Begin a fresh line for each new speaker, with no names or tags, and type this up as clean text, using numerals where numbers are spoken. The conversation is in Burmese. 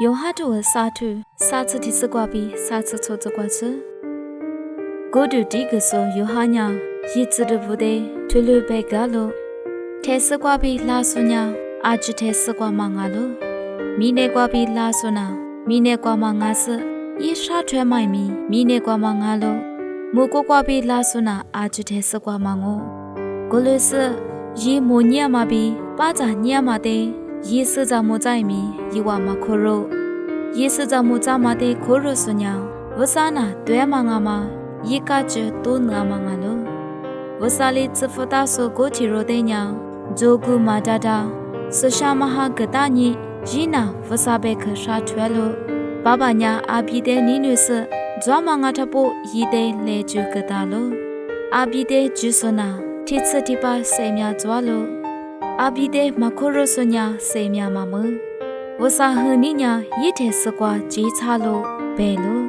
ယောဟာတိုစာထုစာချတိစကွာဘီစာချချချကွာချဂိုဒူဒီကဆိုယောဟာညာယစ်ချဒဘူဒေထွေလွေဘက်ကလို့ထဲစကွာဘီလာဆုညာအာချထဲစကွာမငါလို့မိနေကွာဘီလာဆုနာမိနေကွာမငါစယေရှာထွဲမိုင်မီမိနေကွာမငါလို့မူကိုကွာဘီလာဆုနာအာချထဲစကွာမငိုကိုလစယေမိုညမဘီပါဇာညမတဲ့ယေစကြမိုကြိုင်မီယေဝမခိုရိုယေစကြမိုကြမတဲ့ခိုရိုဆုညာဝဆာနာတွဲမငါမယေကချတိုးငါမငါလို့ဝဆာလီချဖတာဆိုကိုချီရိုတဲ့ညာဂျိုဂူမာဒါဒါဆရှာမဟာဂတညီဂျီနာဝဆာဘေခရှာထွဲလို့ဘာဘာညာအာဘီတဲ့နီနွေစဂျွာမငါထဖို့ရီတဲ့လေကျူကတာလို့အာဘီတဲ့ဂျူဆနာထိစတိပါစေမြကြွားလို့အာဘီတဲ့မခိုရိုဆညာစေမြမမဝဆာဟနိညာရစ်တဲ့စကွာကြီးချလို့ဘဲလို့